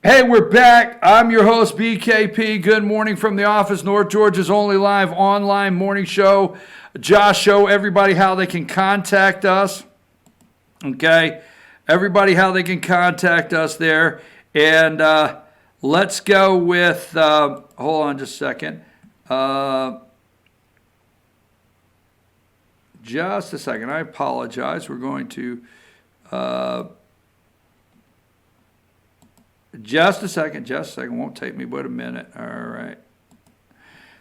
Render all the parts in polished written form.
Hey, we're back. I'm your host, BKP. Good morning from the office, North Georgia's only live online morning show. Josh, show everybody how they can contact us. Okay, everybody how they can contact us there. And let's go with, hold on just a second. Just a second. I apologize. We're going to... Just a second. Won't take me but a minute. All right.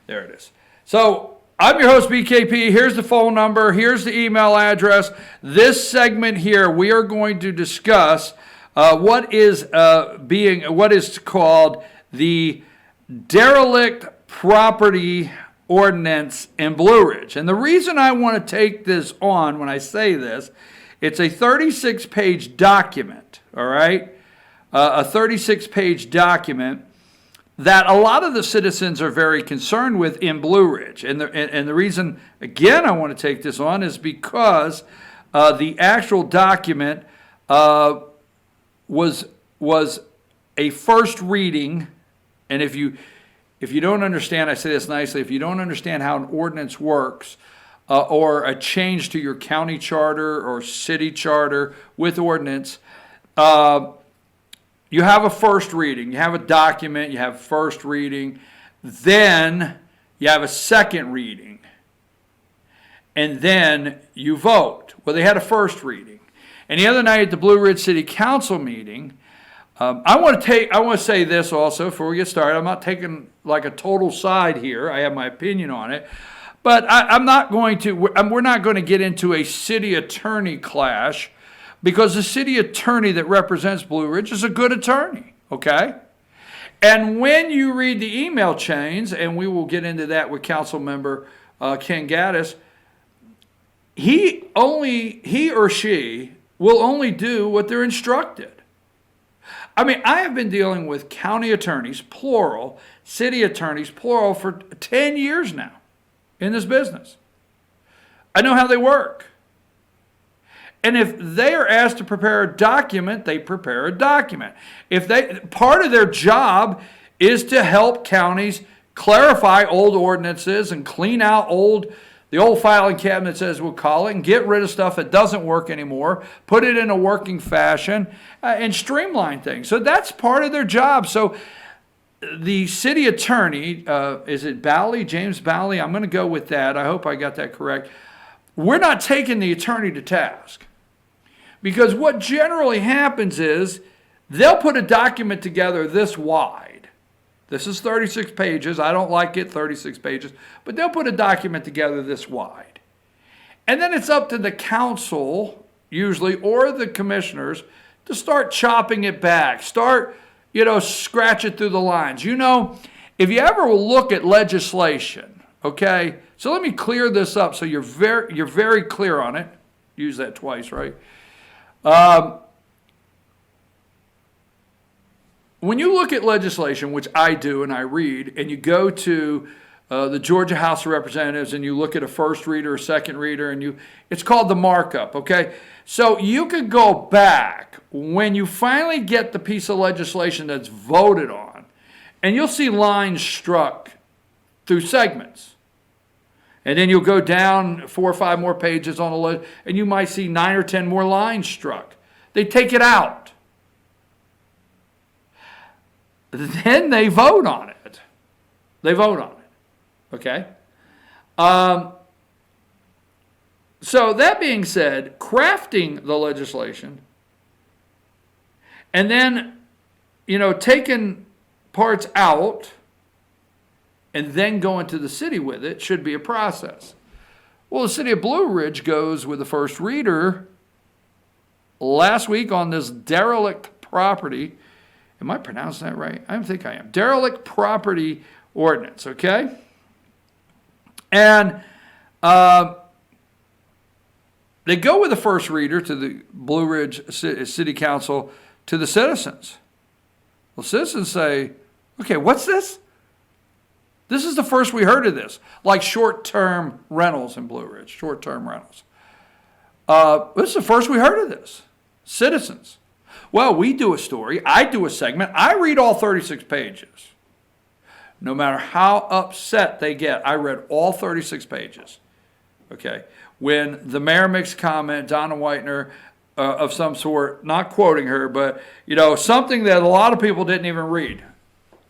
There it is. So I'm your host, BKP. Here's the phone number. Here's the email address. This segment here, we are going to discuss what is called the Derelict Property Ordinance in Blue Ridge. And the reason I want to take this on when I say this, it's a 36-page document, all right? A 36-page document that a lot of the citizens are very concerned with in Blue Ridge. And the reason, again, I want to take this on is because the actual document was a first reading. And if you don't understand, I say this nicely, if you don't understand how an ordinance works, or a change to your county charter or city charter with ordinance, you have a first reading, you have a document, you have first reading, then you have a second reading, and then you vote. Well, they had a first reading. And the other night at the Blue Ridge City Council meeting, I want to say this also before we get started. I'm not taking like a total side here. I have my opinion on it. But we're not going to get into a city attorney clash, because the city attorney that represents Blue Ridge is a good attorney, okay? And when you read the email chains, and we will get into that with Council Member Ken Gaddis, he or she will only do what they're instructed. I mean, I have been dealing with county attorneys, plural, city attorneys, plural, for 10 years now in this business. I know how they work. And if they are asked to prepare a document, they prepare a document. Part of their job is to help counties clarify old ordinances and clean out the old filing cabinets, as we'll call it, and get rid of stuff that doesn't work anymore, put it in a working fashion, and streamline things. So that's part of their job. So the city attorney, is it Bally, James Bally? I'm going to go with that. I hope I got that correct. We're not taking the attorney to task. Because what generally happens is they'll put a document together this wide. This is 36 pages. I don't like it, 36 pages. But they'll put a document together this wide. And then it's up to the council, usually, or the commissioners, to start chopping it back. Start, scratch it through the lines. If you ever look at legislation, okay? So let me clear this up so you're very clear on it. Use that twice, right? When you look at legislation, which I do and I read, and you go to the Georgia House of Representatives and you look at a first reader, a second reader, and it's called the markup, okay? So you could go back when you finally get the piece of legislation that's voted on, and you'll see lines struck through segments. And then you'll go down 4 or 5 more pages on the list, and you might see 9 or 10 more lines struck. They take it out. Then they vote on it. Okay? So that being said, crafting the legislation and then, taking parts out and then going to the city with it should be a process. Well, the city of Blue Ridge goes with the first reader last week on this derelict property. Am I pronouncing that right? I don't think I am. Derelict property ordinance, okay? And they go with the first reader to the Blue Ridge City Council to the citizens. Well, citizens say, okay, what's this? This is the first we heard of this, like short-term rentals in Blue Ridge, short-term rentals. This is the first we heard of this. Citizens. Well, we do a story. I do a segment. I read all 36 pages. No matter how upset they get, I read all 36 pages. Okay. When the mayor makes a comment, Donna Whitener, of some sort, not quoting her, but, something that a lot of people didn't even read,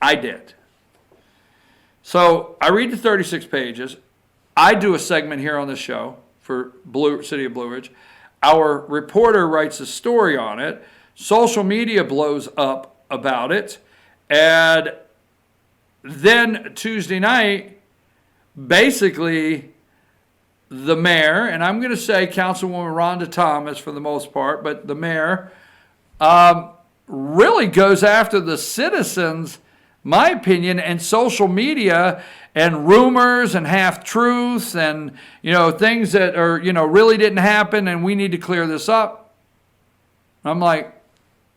I did. So I read the 36 pages. I do a segment here on the show for City of Blue Ridge. Our reporter writes a story on it. Social media blows up about it. And then Tuesday night, basically, the mayor, and I'm going to say Councilwoman Rhonda Thomas for the most part, but the mayor really goes after the citizens, my opinion, and social media and rumors and half-truths and, things that are, really didn't happen and we need to clear this up. I'm like,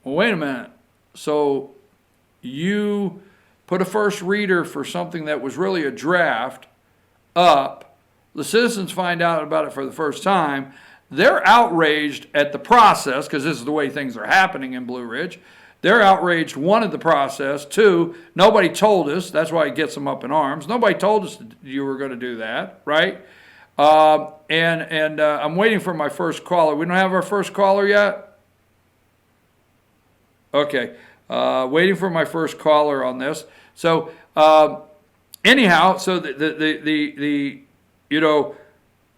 well, wait a minute. So you put a first reader for something that was really a draft up. The citizens find out about it for the first time. They're outraged at the process because this is the way things are happening in Blue Ridge. They're outraged, one, at the process. Two, nobody told us. That's why it gets them up in arms. Nobody told us you were going to do that, right? And I'm waiting for my first caller. We don't have our first caller yet? Okay. Waiting for my first caller on this. So anyhow, so the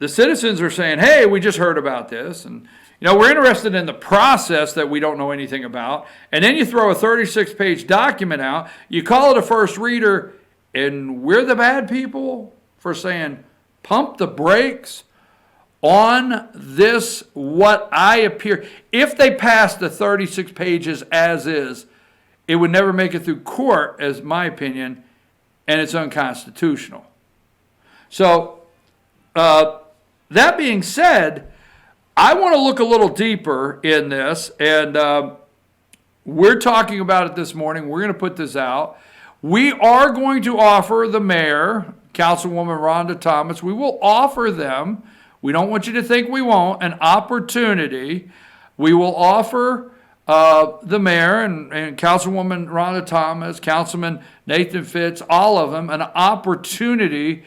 citizens are saying, hey, we just heard about this. And, we're interested in the process that we don't know anything about. And then you throw a 36-page document out. You call it a first reader, and we're the bad people for saying, pump the brakes on this, what I appear. If they passed the 36 pages as is, it would never make it through court, as my opinion, and it's unconstitutional. So, that being said, I want to look a little deeper in this, and we're talking about it this morning. We're going to put this out. We are going to offer the mayor, Councilwoman Rhonda Thomas, we will offer them, we don't want you to think we won't, an opportunity. We will offer the mayor and Councilwoman Rhonda Thomas, Councilman Nathan Fitz, all of them, an opportunity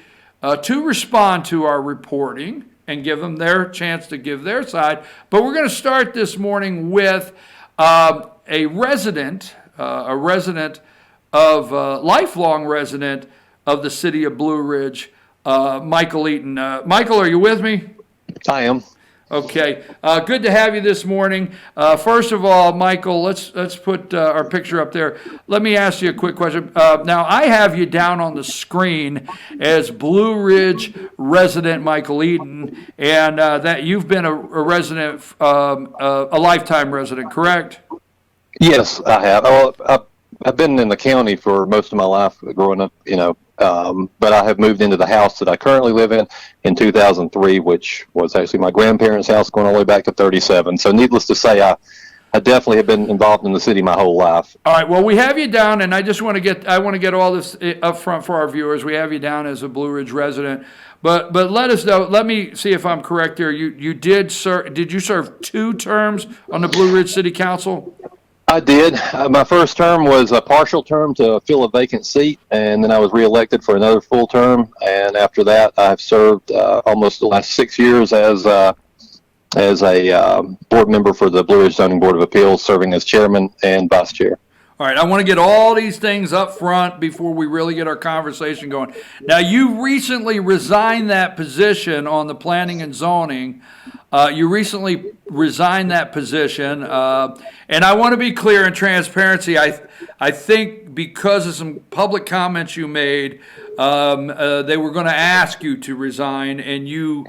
to respond to our reporting and give them their chance to give their side. But we're going to start this morning with a resident of, lifelong resident of the city of Blue Ridge, Michael Eaton. Michael, are you with me? I am. Okay, good to have you this morning. First of all, Michael, let's put our picture up there. Let me ask you a quick question. Now, I have you down on the screen as Blue Ridge resident Michael Eaton, and that you've been a resident, a lifetime resident, correct? Yes, I have. Well, I've been in the county for most of my life growing up, but I have moved into the house that I currently live in 2003, which was actually my grandparents' house going all the way back to 37. So needless to say, I definitely have been involved in the city my whole life. All right, well, we have you down, and I want to get all this up front for our viewers. We have you down as a Blue Ridge resident. But let us know, let me see if I'm correct here. Did you serve 2 terms on the Blue Ridge City Council? I did. My first term was a partial term to fill a vacant seat, and then I was reelected for another full term. And after that, I've served almost the last 6 years as a board member for the Blue Ridge Zoning Board of Appeals, serving as chairman and vice chair. All right, I want to get all these things up front before we really get our conversation going. Now, you recently resigned that position on the planning and zoning. You recently resigned that position, and I want to be clear in transparency. I think because of some public comments you made, they were going to ask you to resign, and you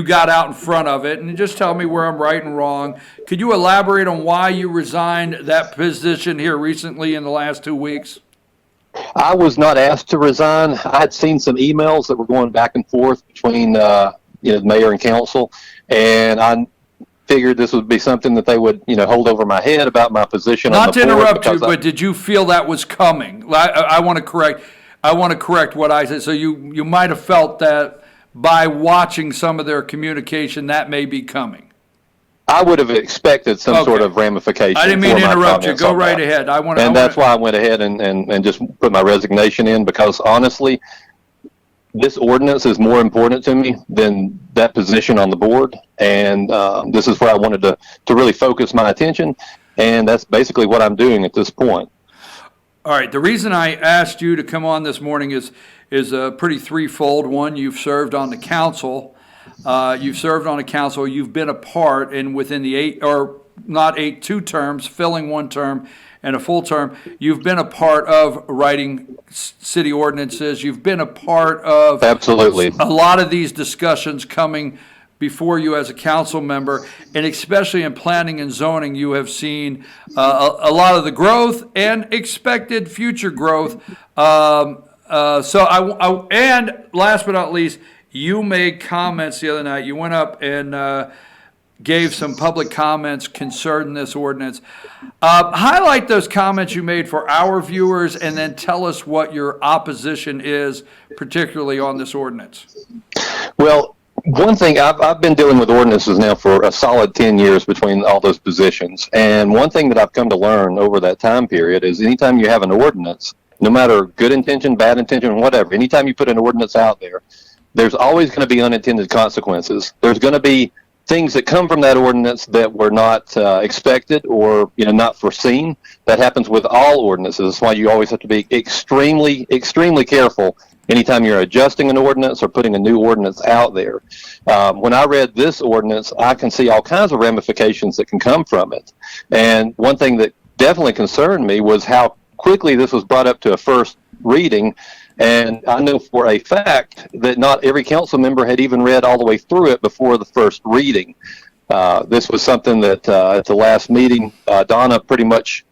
got out in front of it. And just tell me where I'm right and wrong. Could you elaborate on why you resigned that position here recently in the last 2 weeks? I was not asked to resign. I had seen some emails that were going back and forth between the mayor and council, and I figured this would be something that they would hold over my head about my position. Not to interrupt you, but did you feel that was coming? I want to correct what I said. So you might have felt that by watching some of their communication, that may be coming. I would have expected some Okay. sort of ramification. I didn't mean to for my interrupt you. comments Go on right that. ahead. And that's why I went ahead and just put my resignation in, because honestly, this ordinance is more important to me than that position on the board. And this is where I wanted to really focus my attention. And that's basically what I'm doing at this point. All right. The reason I asked you to come on this morning is a pretty threefold. One, you've served on the council. You've been a part, and within the 2 terms, filling 1 term and a full term, you've been a part of writing city ordinances. You've been a part of Absolutely a lot of these discussions coming before you as a council member, and especially in planning and zoning, you have seen a lot of the growth and expected future growth. And last but not least, you made comments the other night. You went up and gave some public comments concerning this ordinance. Highlight those comments you made for our viewers, and then tell us what your opposition is, particularly on this ordinance. Well, one thing, I've been dealing with ordinances now for a solid 10 years between all those positions. And one thing that I've come to learn over that time period is anytime you have an ordinance, no matter good intention, bad intention, whatever, anytime you put an ordinance out there, there's always going to be unintended consequences. There's going to be things that come from that ordinance that were not expected or not foreseen. That happens with all ordinances. That's why you always have to be extremely, extremely careful anytime you're adjusting an ordinance or putting a new ordinance out there. When I read this ordinance, I can see all kinds of ramifications that can come from it. And one thing that definitely concerned me was how quickly this was brought up to a first reading. And I know for a fact that not every council member had even read all the way through it before the first reading. This was something that at the last meeting, Donna pretty much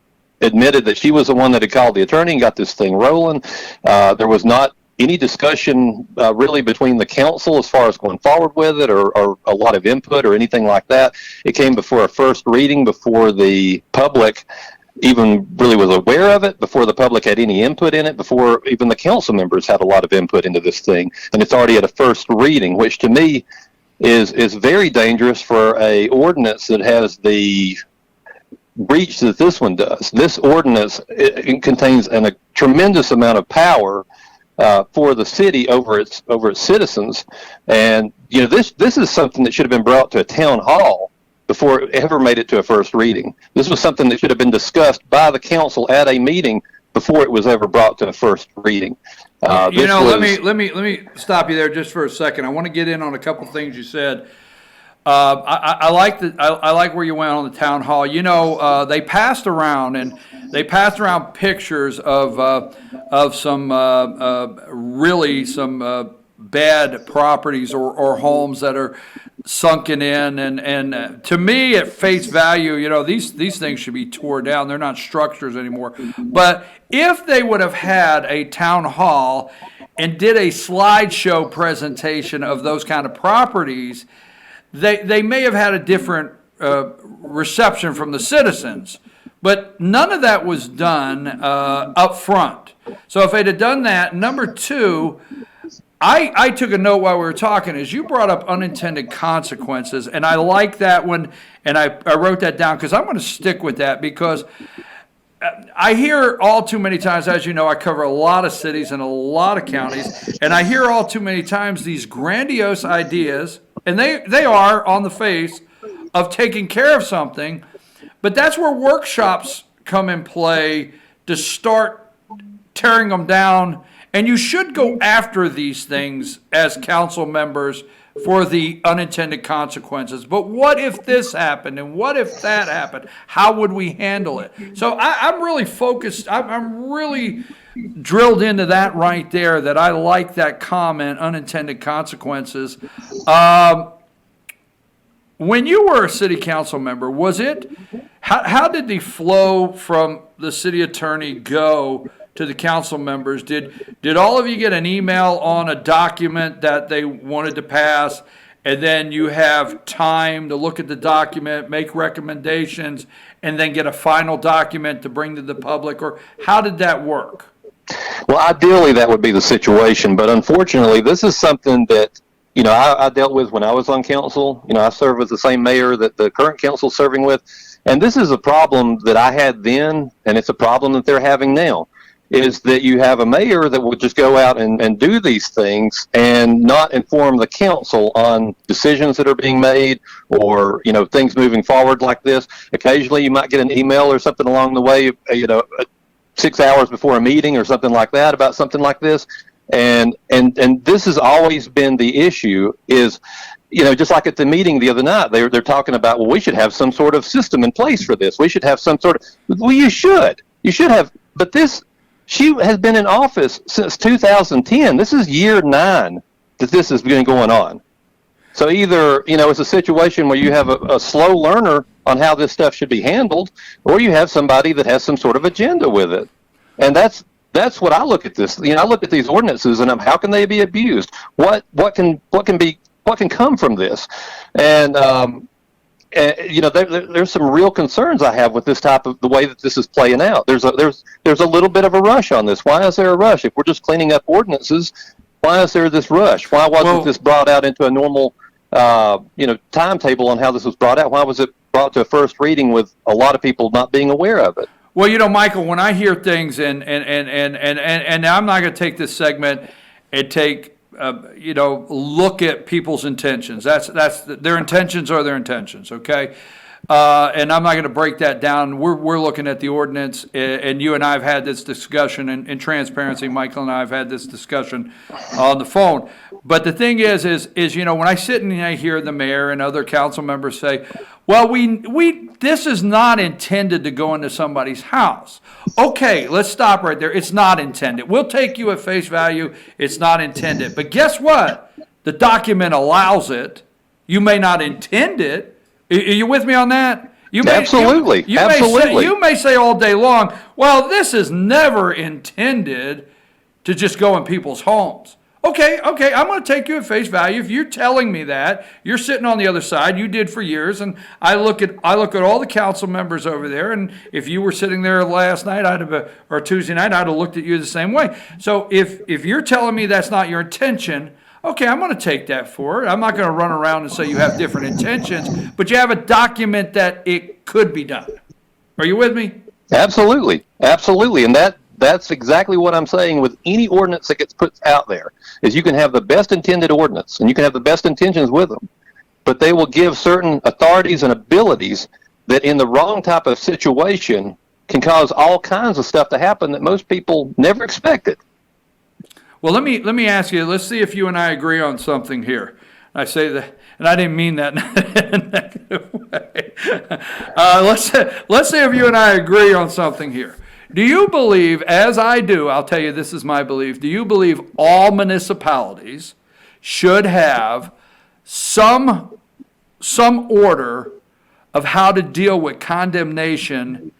admitted that she was the one that had called the attorney and got this thing rolling. There was not any discussion really between the council as far as going forward with it, or a lot of input or anything like that. It came before a first reading, before the public even really was aware of it, before the public had any input in it, before even the council members had a lot of input into this thing. And it's already at a first reading, which to me is very dangerous for a ordinance that has the reach that this one does. This ordinance, it contains a tremendous amount of power for the city over its citizens. And this is something that should have been brought to a town hall before it ever made it to a first reading. This was something that should have been discussed by the council at a meeting before it was ever brought to a first reading. Let me stop you there just for a second. I want to get in on a couple things you said. I like where you went on the town hall. They passed around pictures of some really some bad properties or homes that are sunken in, and to me at face value, these things should be torn down. They're not structures anymore. But if they would have had a town hall and did a slideshow presentation of those kind of properties, they may have had a different reception from the citizens. But none of that was done up front. So if they'd have done that, number two, I took a note while we were talking, is you brought up unintended consequences, and I like that one, and I wrote that down because I'm going to stick with that, because I hear all too many times, as you know, I cover a lot of cities and a lot of counties, and I hear all too many times these grandiose ideas, and they are on the face of taking care of something, but that's where workshops come in play to start tearing them down. And you should go after these things as council members for the unintended consequences. But what if this happened, and what if that happened? How would we handle it? So I'm really focused. I'm really drilled into that right there, that I like that comment, unintended consequences. When you were a city council member, how did the flow from the city attorney go to the council members? Did all of you get an email on a document that they wanted to pass, and then you have time to look at the document, make recommendations, and then get a final document to bring to the public? Or how did that work? Well, ideally that would be the situation, but unfortunately this is something that I dealt with when I was on council. I serve as the same mayor that the current council's serving with. And this is a problem that I had then, and it's a problem that they're having now, is that you have a mayor that will just go out and do these things and not inform the council on decisions that are being made or, things moving forward like this. Occasionally you might get an email or something along the way, 6 hours before a meeting or something like that about something like this. And this has always been the issue is, just like at the meeting the other night, they're talking about, well, we should have some sort of system in place for this. We should have some sort of, well, you should have, but she has been in office since 2010. This is year 9 that this has been going on. So either, it's a situation where you have a slow learner on how this stuff should be handled, or you have somebody that has some sort of agenda with it. And that's what I look at this. I look at these ordinances and how can they be abused? What can come from this? And there's some real concerns I have with this type of the way that this is playing out. There's a little bit of a rush on this. Why is there a rush? If we're just cleaning up ordinances, why is there this rush? Why wasn't this brought out into a normal timetable on how this was brought out? Why was it brought to a first reading with a lot of people not being aware of it? Well, Michael, when I hear things, and I'm not going to take this segment and take, look at people's intentions. That's their intentions are their intentions, okay? And I'm not going to break that down. We're looking at the ordinance, and you and I have had this discussion in transparency. Michael and I have had this discussion on the phone. But the thing is when I sit and I hear the mayor and other council members say, well, this is not intended to go into somebody's house. Okay, let's stop right there. It's not intended. We'll take you at face value. It's not intended. But guess what? The document allows You may not intend it. Are you with me on that? Absolutely. You may say all day long, well, this is never intended to just go in people's homes. Okay, I'm going to take you at face value. If you're telling me that, you're sitting on the other side, you did for years, and I look at all the council members over there, and if you were sitting there last night, or Tuesday night, I'd have looked at you the same way. So if you're telling me that's not your intention, okay, I'm going to take that for it. I'm not going to run around and say you have different intentions, but you have a document that it could be done. Are you with me? Absolutely. And that's exactly what I'm saying with any ordinance that gets put out there, is you can have the best intended ordinance, and you can have the best intentions with them, but they will give certain authorities and abilities that in the wrong type of situation can cause all kinds of stuff to happen that most people never expected. Well, let me ask you, let's see if you and I agree on something here. I say that, and I didn't mean that in a negative way. Let's see if you and I agree on something here. Do you believe, as I do, I'll tell you this is my belief, do you believe all municipalities should have some order of how to deal with condemnation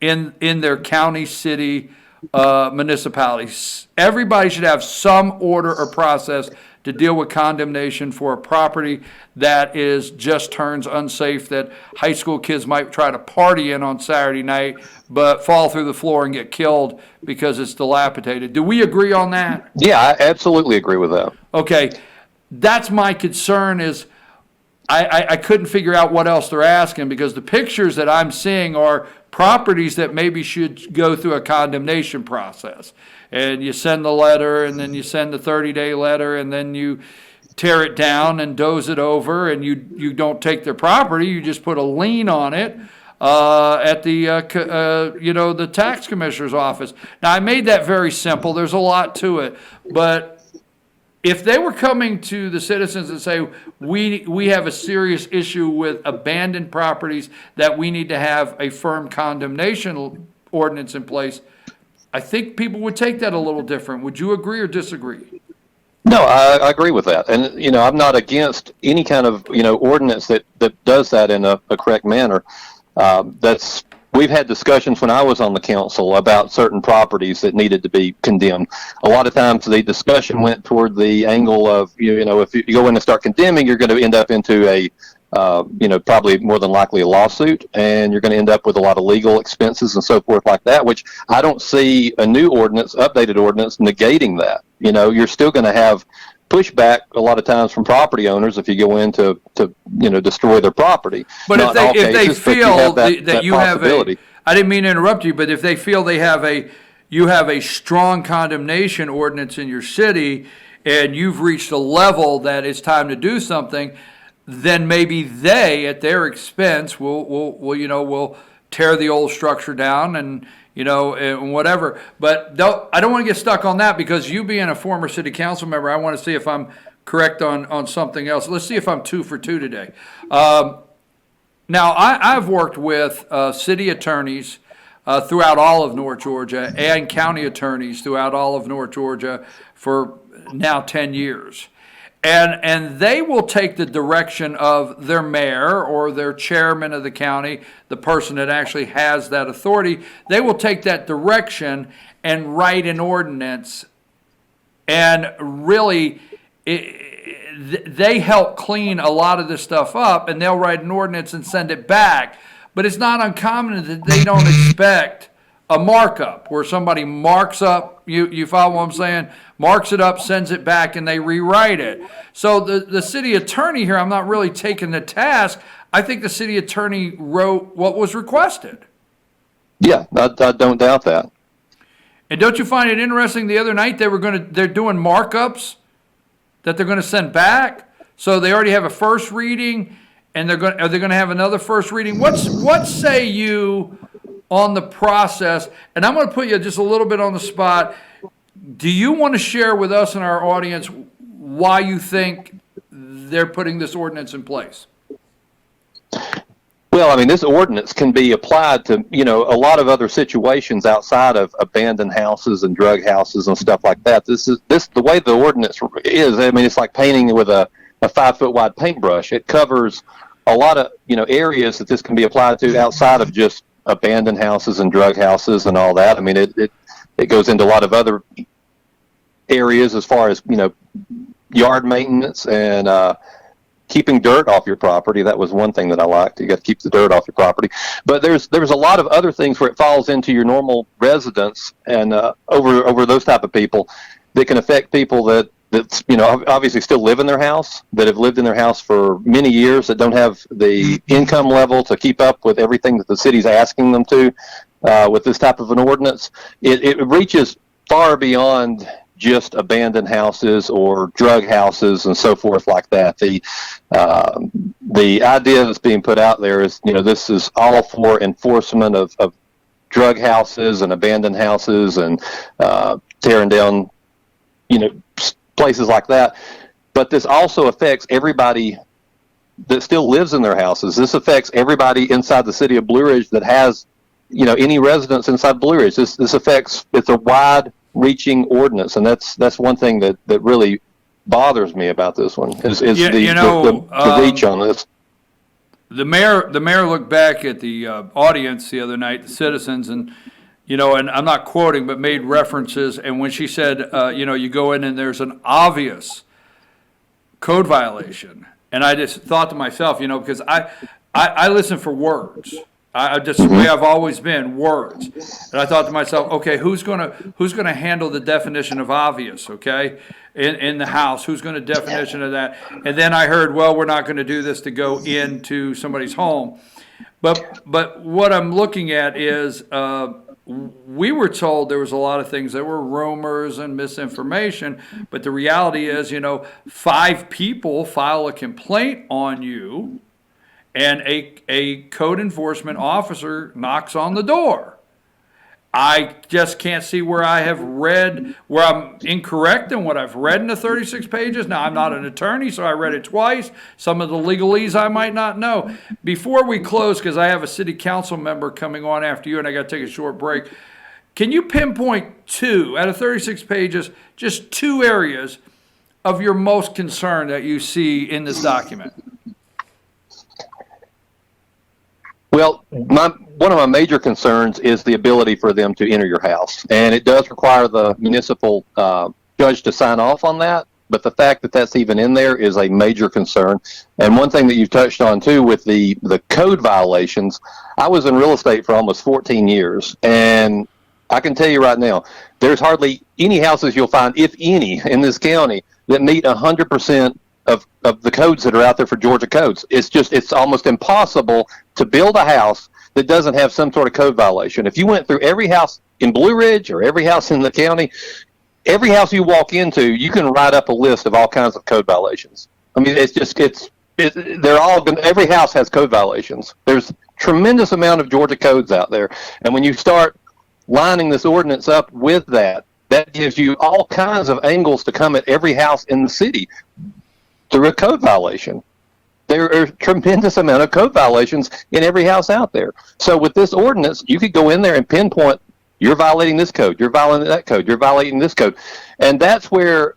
in their county, city, municipalities? Everybody should have some order or process to deal with condemnation for a property that just turns unsafe, that high school kids might try to party in on Saturday night, but fall through the floor and get killed because it's dilapidated. Do we agree on that? Yeah, I absolutely agree with that. Okay, that's my concern is I couldn't figure out what else they're asking, because the pictures that I'm seeing are properties that maybe should go through a condemnation process. And you send the letter, and then you send the 30-day letter, and then you tear it down and doze it over, and you don't take their property. You just put a lien on it at the tax commissioner's office. Now, I made that very simple. There's a lot to it, but if they were coming to the citizens and say, we have a serious issue with abandoned properties that we need to have a firm condemnation ordinance in place, I think people would take that a little different. Would you agree or disagree? No, I agree with that. And, I'm not against any kind of, ordinance that does that in a correct manner. We've had discussions when I was on the council about certain properties that needed to be condemned. A lot of times the discussion went toward the angle of, if you go in and start condemning, you're going to end up into a, probably more than likely a lawsuit, and you're going to end up with a lot of legal expenses and so forth like that, which I don't see a new ordinance, updated ordinance, negating that. You're still going to have pushback a lot of times from property owners if you go in to destroy their property. But Not in all if they cases, but you feel have that you have a, possibility. I didn't mean to interrupt you, but if they feel you have a strong condemnation ordinance in your city, and you've reached a level that it's time to do something, then maybe they, at their expense, will tear the old structure down and whatever. But I don't want to get stuck on that, because you being a former city council member, I want to see if I'm correct on something else. Let's see if I'm 2 for 2 today. Now, I've worked with city attorneys throughout all of North Georgia and county attorneys throughout all of North Georgia for now 10 years. And they will take the direction of their mayor or their chairman of the county, the person that actually has that authority. They will take that direction and write an ordinance. And really, they help clean a lot of this stuff up, and they'll write an ordinance and send it back. But it's not uncommon that they don't expect a markup where somebody marks up, you follow what I'm saying? Marks it up, sends it back, and they rewrite it. So the city attorney here, I'm not really taking the task. I think the city attorney wrote what was requested. Yeah, I don't doubt that. And don't you find it interesting, the other night they're doing markups that they're going to send back? So they already have a first reading, and are they going to have another first reading? What say you on the process? And I'm going to put you just a little bit on the spot. Do you want to share with us and our audience why you think they're putting this ordinance in place? Well, I mean, this ordinance can be applied to, a lot of other situations outside of abandoned houses and drug houses and stuff like that. The way the ordinance is, I mean, it's like painting with a 5-foot wide paintbrush. It covers a lot of, areas that this can be applied to outside of just abandoned houses and drug houses and all that. I mean, it goes into a lot of other areas as far as, yard maintenance and, keeping dirt off your property. That was one thing that I liked. You got to keep the dirt off your property. But there's a lot of other things where it falls into your normal residence and over those type of people that can affect people that obviously still live in their house, that have lived in their house for many years, that don't have the income level to keep up with everything that the city's asking them to with this type of an ordinance. It reaches far beyond just abandoned houses or drug houses and so forth like that. The idea that's being put out there is, this is all for enforcement of drug houses and abandoned houses and tearing down, places like that. But this also affects everybody that still lives in their houses. This affects everybody inside the city of Blue Ridge that has, any residents inside Blue Ridge. This affects, it's a wide reaching ordinance, and that's one thing that really bothers me about this one is the reach on this. The mayor looked back at the audience the other night, the citizens, and and I'm not quoting, but made references. And when she said, you go in and there's an obvious code violation, and I just thought to myself, because I listen for words. I just the way I've always been, words. And I thought to myself, okay, who's gonna handle the definition of obvious, okay, in the house? Who's going to definition of that? And then I heard, well, we're not going to do this to go into somebody's home. But what I'm looking at is we were told there was a lot of things that were rumors and misinformation, but the reality is, 5 people file a complaint on you, and a code enforcement officer knocks on the door. I just can't see where I'm incorrect in what I've read in the 36 pages. Now, I'm not an attorney, so I read it twice. Some of the legalese I might not know. Before we close, because I have a city council member coming on after you, and I got to take a short break, can you pinpoint 2 out of 36 pages, just 2 areas of your most concern that you see in this document? Well, one of my major concerns is the ability for them to enter your house. And it does require the municipal judge to sign off on that. But the fact that that's even in there is a major concern. And one thing that you touched on, too, with the code violations, I was in real estate for almost 14 years. And I can tell you right now, there's hardly any houses you'll find, if any, in this county that meet 100% of the codes that are out there for Georgia codes. It's almost impossible to build a house that doesn't have some sort of code violation. If you went through every house in Blue Ridge or every house in the county, every house you walk into, you can write up a list of all kinds of code violations. I mean, they're all every house has code violations. There's tremendous amount of Georgia codes out there, and when you start lining this ordinance up with that gives you all kinds of angles to come at every house in the city through a code violation. There are a tremendous amount of code violations in every house out there. So with this ordinance, you could go in there and pinpoint, you're violating this code, you're violating that code, you're violating this code. And that's where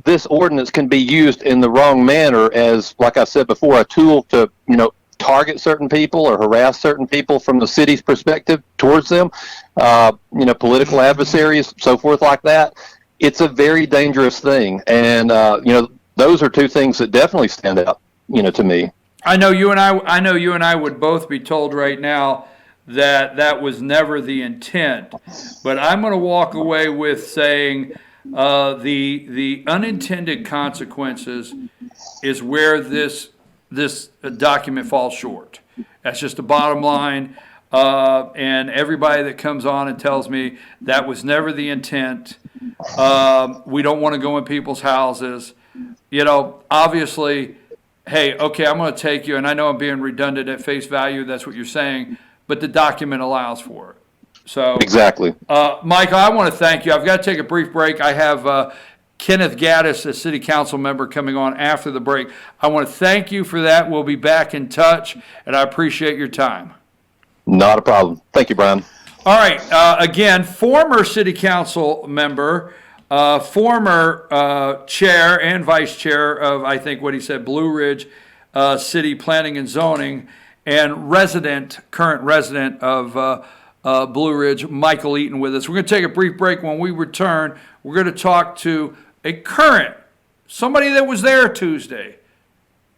this ordinance can be used in the wrong manner as, like I said before, a tool to, target certain people or harass certain people from the city's perspective towards them, political adversaries, so forth like that. It's a very dangerous thing. And, those are two things that definitely stand out, to me. I know you and I would both be told right now that was never the intent, but I'm going to walk away with saying the unintended consequences is where this document falls short. That's just the bottom line. And everybody that comes on and tells me that was never the intent, we don't want to go in people's houses. Obviously, hey, okay, I'm going to take you, and I know I'm being redundant at face value, that's what you're saying, but the document allows for it. So exactly. Michael, I want to thank you. I've got to take a brief break. I have Kenneth Gaddis, a city council member, coming on after the break. I want to thank you for that. We'll be back in touch, and I appreciate your time. Not a problem. Thank you, Brian. All right. Again, former city council member, former chair and vice chair of, I think what he said, Blue Ridge City Planning and Zoning, and current resident of Blue Ridge, Michael Eaton, with us. We're going to take a brief break. When we return, we're going to talk to somebody that was there Tuesday,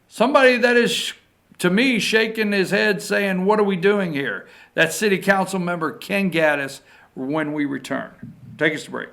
somebody that is, to me, shaking his head saying, what are we doing here? That's city council member Ken Gaddis when we return. Take us to break.